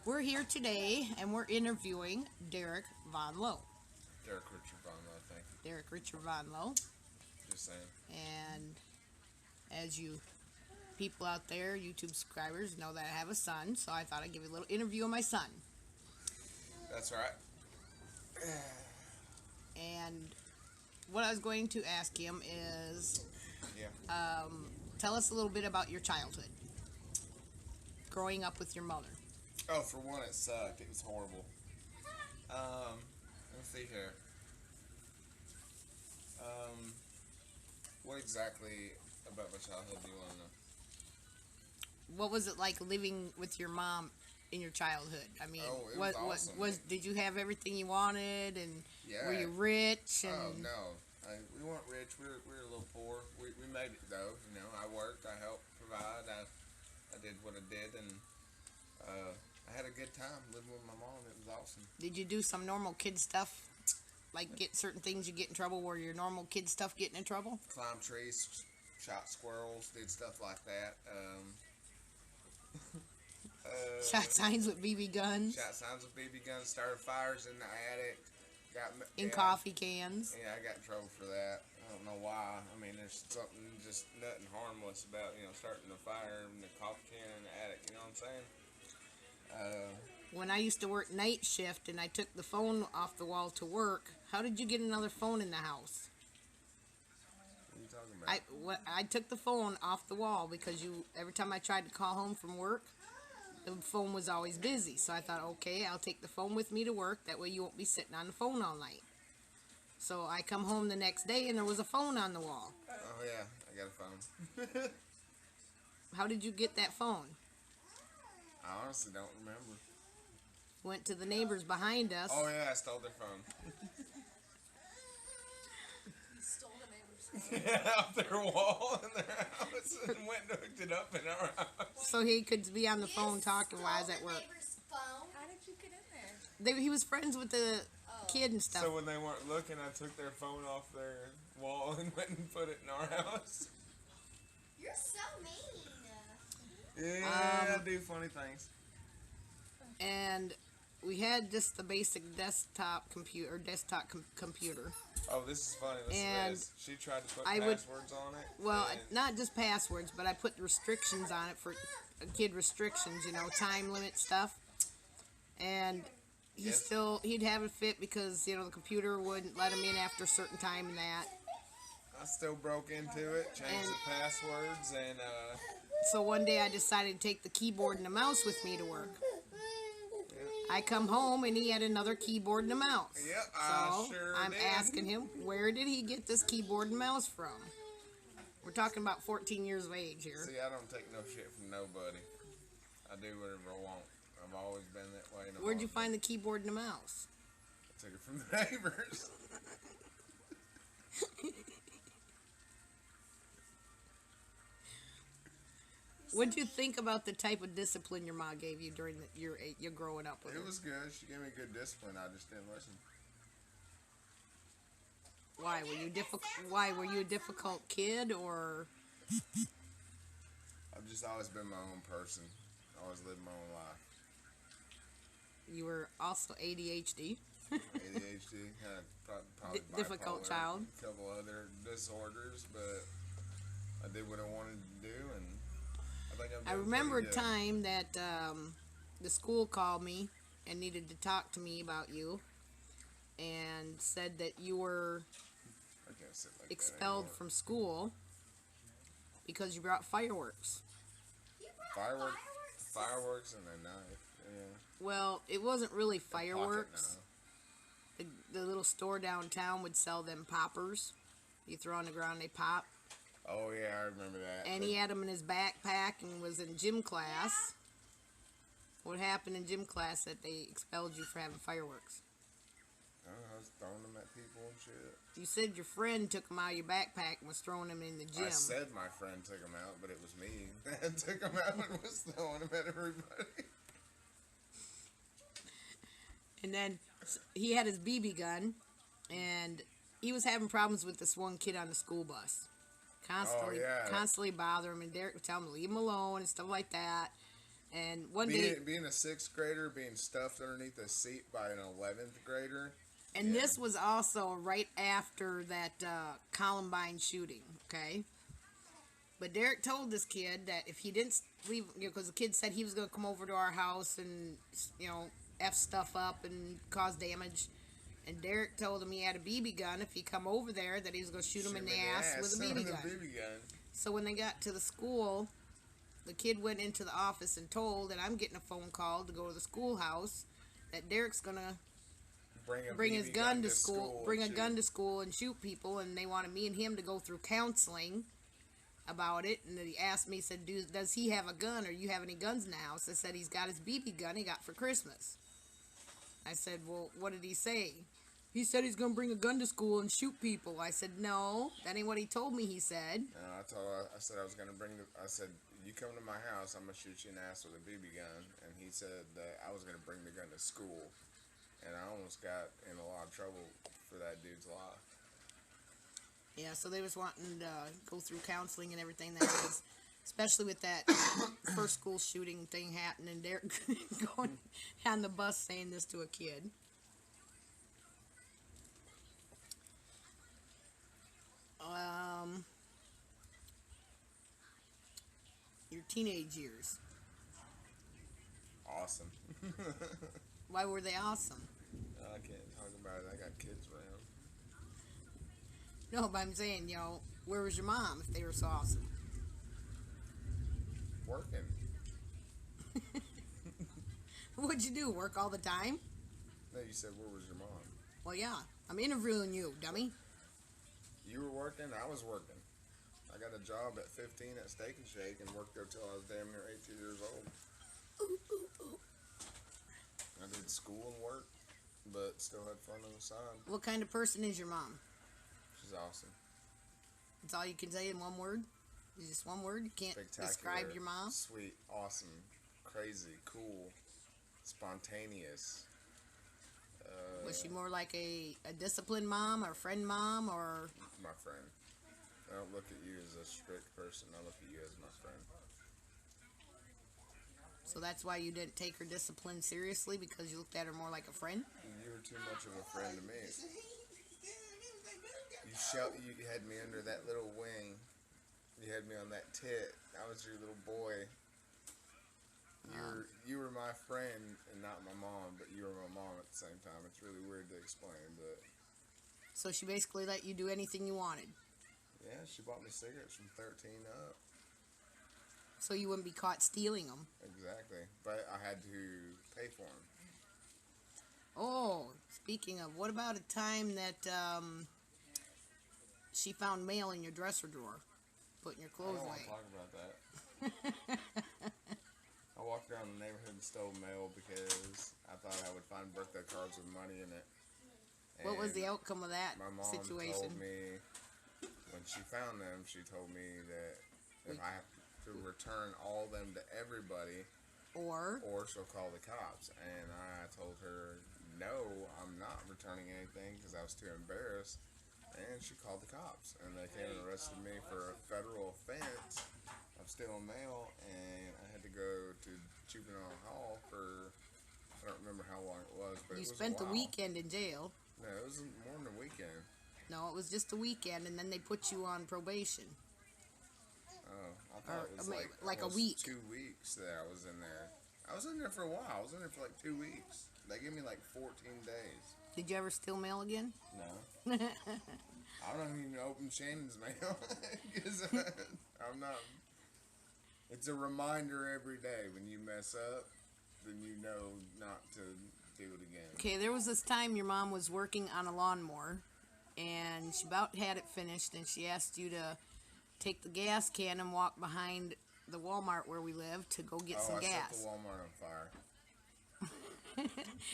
We're here today and we're interviewing Derek Von Lowe. Derek Richard Von Lowe, thank you. Derek Richard Von Lowe. Just saying. And as you people out there, YouTube subscribers, know that I have a son, so I thought I'd give you a little interview of my son. That's right. And what I was going to ask him is, Yeah. tell us a little bit about your childhood, growing up with your mother. Oh, for one, it sucked. It was horrible. Let me see here. What exactly about my childhood do you want to know? What was it like living with your mom in your childhood? I mean, Oh, it was awesome. did you have everything you wanted, and Yeah. were you rich? And Oh, no. We weren't rich. We were a little poor. We made it, though. You know, I worked. I helped provide. I did what I did, and I had a good time living with my mom. It was awesome. Did you do some normal kid stuff? Like get certain things you get in trouble where your normal kid stuff getting in trouble? Climbed trees, shot squirrels, did stuff like that. Shot signs with BB guns Shot signs with BB guns, started fires in the attic. in coffee cans. Yeah, I got in trouble for that. I don't know why. I mean, there's something just nothing harmless about starting a fire in the coffee can in the attic. You know what I'm saying? When I used to work night shift and I took the phone off the wall to work, how did you get another phone in the house? What are you talking about? I took the phone off the wall because every time I tried to call home from work, the phone was always busy. So I thought, okay, I'll take the phone with me to work. That way you won't be sitting on the phone all night. So I come home the next day and there was a phone on the wall. Oh yeah, I got a phone. How did you get that phone? I honestly don't remember. Went to the neighbors behind us. Oh yeah, I stole their phone. You stole the neighbor's phone. Yeah, off their wall in their house and went and hooked it up in our house. So he could be on the phone talking while I was at work. How did you get in there? He was friends with the kid and stuff. So when they weren't looking, I took their phone off their wall and went and put it in our house. You're so mean. Yeah, I do funny things. And we had just the basic desktop computer. Oh, this is funny. Listen And to this. She tried to put I would- passwords on it. Well, and- not just passwords, but I put restrictions on it for kid restrictions, time limit stuff. And Yes. he'd have a fit because, the computer wouldn't let him in after a certain time and that. I still broke into it, changed And- the passwords, and So one day I decided to take the keyboard and the mouse with me to work. yeah. I come home and he had another keyboard and a mouse. Yep, So I sure I'm did. asking him, where did he get this keyboard and mouse from? We're talking about 14 years of age here. See, I don't take no shit from nobody. I do whatever I want. I've always been that way. and I've Where'd you always find the keyboard and the mouse? I took it from the neighbors. What'd you think about the type of discipline your mom gave you during your growing up with It her? was good. She gave me good discipline. I just didn't listen. Why were you a difficult kid, or I've just always been my own person. Always lived my own life. you were also ADHD? ADHD, had probably Difficult bipolar, child. a couple other disorders, but I did what I wanted to do, and I think I'm doing I remember a pretty good. time that the school called me and needed to talk to me about you, and said that you were I can't sit like expelled that from school because you brought fireworks. You brought Fireworks. fireworks? Fireworks and a knife. Yeah. Well, it wasn't really Pocket fireworks. knife. The little store downtown would sell them poppers. You throw on the ground, they pop. Oh yeah, I remember that. And he had them in his backpack and was in gym class. What happened in gym class that they expelled you for having fireworks? I was throwing them at people and shit. You said your friend took them out of your backpack and was throwing them in the gym. I said my friend took them out, but it was me that took them out and was throwing them at everybody. And then he had his BB gun, and he was having problems with this one kid on the school bus. Constantly, Oh, yeah. constantly bother him, and Derek would tell him to leave him alone and stuff like that. And one day, being a 6th grader, being stuffed underneath a seat by an 11th grader. and this was also right after that Columbine shooting, okay? But Derek told this kid that if he didn't leave, because the kid said he was going to come over to our house and, F stuff up and cause damage. And Derek told him he had a BB gun. If he come over there, that he was going to shoot him in the ass with a BB gun. So when they got to the school, the kid went into the office and told that I'm getting a phone call to go to the schoolhouse, that Derek's going to bring his gun to school, bring a gun to school and shoot people, and they wanted me and him to go through counseling about it. And then he asked me, he said, does he have a gun, or you have any guns in the house? I said, he's got his BB gun he got for Christmas. I said, well, what did he say? He said he's going to bring a gun to school and shoot people. I said, no, that ain't what he told me, he said. I said I was going to I said, you come to my house, I'm going to shoot you in the ass with a BB gun. And he said that I was going to bring the gun to school. And I almost got in a lot of trouble for that dude's life. Yeah, so they was wanting to go through counseling and everything. That was, especially with that first school shooting thing happening. They're going on the bus saying this to a kid. Your teenage years. Awesome. Why were they awesome? I can't talk about it. I got kids around. No, but I'm saying, where was your mom if they were so awesome? Working. What'd you do? Work all the time? No, you said, where was your mom? Well, yeah. I'm interviewing you, dummy. You were working, I was working. I got a job at 15 at Steak and Shake and worked there till I was damn near 18 years old. I did school and work, but still had fun on the side. What kind of person is your mom? She's awesome. That's all you can say in one word? Is just one word? You can't describe your mom? Sweet, awesome, crazy, cool, spontaneous. Was she more like a disciplined mom or friend mom or? My friend. I don't look at you as a strict person. I look at you as my friend. So that's why you didn't take her discipline seriously, because you looked at her more like a friend? You were too much of a friend to me. You had me under that little wing. You had me on that tit. I was your little boy. You were my friend and not my mom, but you were my mom at the same time. It's really weird to explain, but... So she basically let you do anything you wanted? Yeah, she bought me cigarettes from 13 up. So you wouldn't be caught stealing them? Exactly, but I had to pay for them. Oh, speaking of, what about a time that she found mail in your dresser drawer, putting your clothes away? I don't want to talk about that. I walked around the neighborhood and stole mail because I thought I would find birthday cards with money in it. And what was the outcome of that situation? My mom told me, when she found them, she told me that if I have to return all them to everybody, or she'll call the cops. And I told her, no, I'm not returning anything because I was too embarrassed. And she called the cops, and they came and arrested me for a federal offense of stealing mail, and I had to go to juvenile hall for, I don't remember how long it was, but you it was spent a the weekend in jail. No, it was more than a weekend. No, it was just a weekend, and then they put you on probation. Oh, I thought it was like a week. 2 weeks that I was in there. I was in there for a while. I was in there for like 2 weeks. They gave me like 14 days. Did you ever steal mail again? No. I don't even open Shannon's mail. Because I'm not. It's a reminder every day when you mess up, then you know not to do it again. Okay, there was this time your mom was working on a lawnmower, and she about had it finished, and she asked you to take the gas can and walk behind the Walmart where we live to go get some gas. I set the Walmart on fire.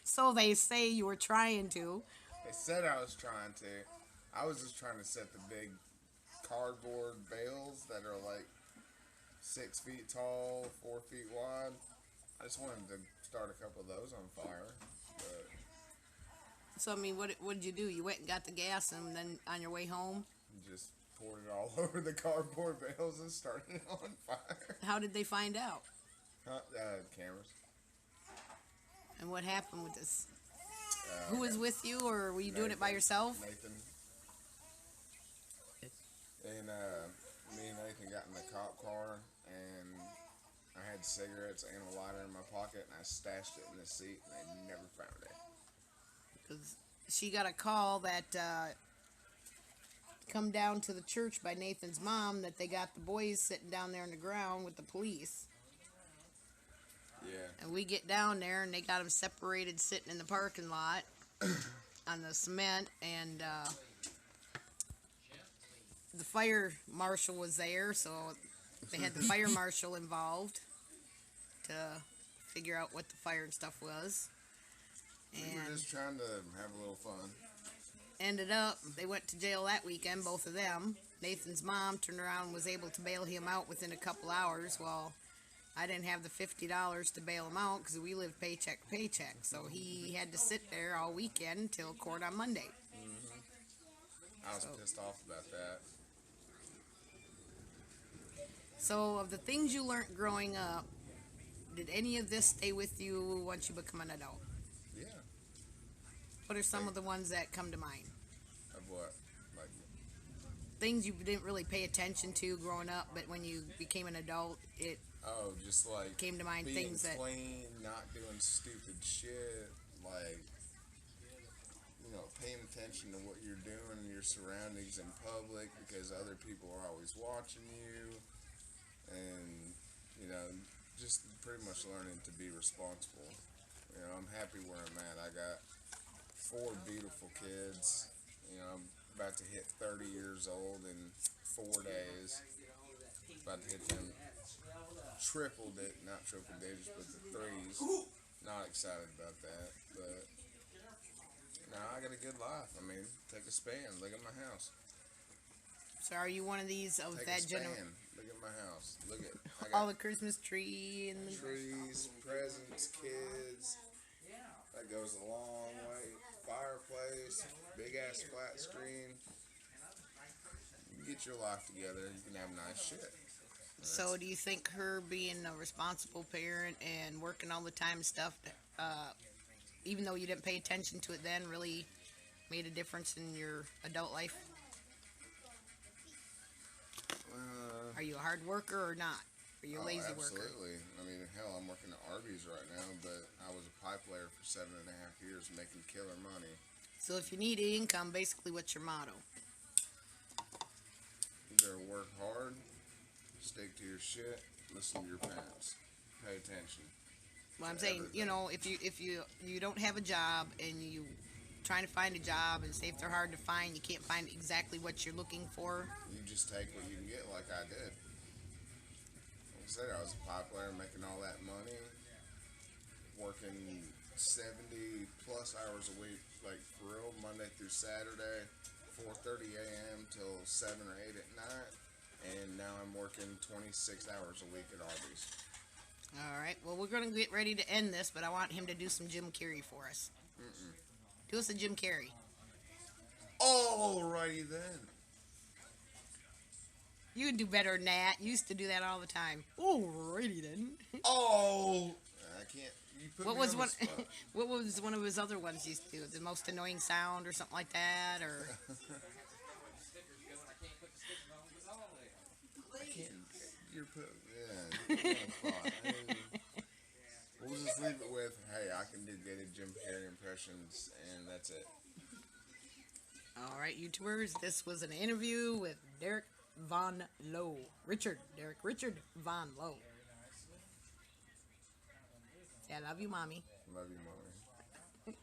So they say you were trying to. They said I was trying to. I was just trying to set the big cardboard bales that are like 6 feet tall, 4 feet wide. I just wanted to start a couple of those on fire. But so, I mean, what did you do? You went and got the gas, and then on your way home? Just poured it all over the cardboard bales and started it on fire. How did they find out? Cameras. And what happened with this? Who was with you, or were you doing it by yourself? Nathan. And me and Nathan got in the cop car, and I had cigarettes and a lighter in my pocket, and I stashed it in the seat, and they never found it. Because she got a call that come down to the church by Nathan's mom that they got the boys sitting down there on the ground with the police. Yeah. And we get down there, and they got them separated sitting in the parking lot on the cement, and the fire marshal was there, so they had the fire marshal involved to figure out what the fire and stuff was. We were just trying to have a little fun. Ended up, they went to jail that weekend, both of them. Nathan's mom turned around and was able to bail him out within a couple hours. Well, I didn't have the $50 to bail him out because we lived paycheck to paycheck. So he had to sit there all weekend until court on Monday. I was pissed off about that. So, of the things you learned growing up, did any of this stay with you once you become an adult? Yeah. What are some of the ones that come to mind? Of what? Like, Things you didn't really pay attention to growing up, but when you became an adult, it just like came to mind being things that clean, not doing stupid shit, like, paying attention to what you're doing, your surroundings in public, because other people are always watching you, and just pretty much learning to be responsible. I'm happy where I'm at. I got 4 beautiful kids. I'm about to hit 30 years old in 4 days. About to hit them not triple digits, but the 3s. Not excited about that, but I got a good life. I mean, take a span. Look at my house. So are you one of these of Take that a span. generation? Look at my house. Look at All the Christmas tree and the trees, presents, kids. That goes a long way. Fireplace, big ass flat screen. You get your life together, you can have nice shit. So do you think her being a responsible parent and working all the time and stuff, even though you didn't pay attention to it then, really made a difference in your adult life? Are you a hard worker or not? Are you a lazy worker? Absolutely. I mean, hell, I'm working at Arby's right now, but I was a pipe layer for 7.5 years making killer money. So if you need income, basically what's your motto? You better work hard, stick to your shit, listen to your parents, pay attention. Well, I'm saying, if you don't have a job and you trying to find a job, and say if they're hard to find, you can't find exactly what you're looking for. You just take what you can get, like I did. Like I said, I was a pipe layer making all that money, working 70 plus hours a week, like for real, Monday through Saturday, 4:30 a.m. till 7 or 8 at night, and now I'm working 26 hours a week at Arby's. All right. Well, we're going to get ready to end this, but I want him to do some Jim Carrey for us. Do us a Jim Carrey. Alrighty then. You can do better than that. You used to do that all the time. Alrighty then. I can't. You put What me was on one? the spot. What was one of his other ones he used to do? The most annoying sound or something like that, or I can't. You're put. Yeah. You're on the spot. We'll just leave it with, hey, I can do good Jim Carrey impressions, and that's it. all right, YouTubers. This was an interview with Derek Von Lowe. Richard Von Lowe. Yeah, I love you, Mommy. Love you, Mommy.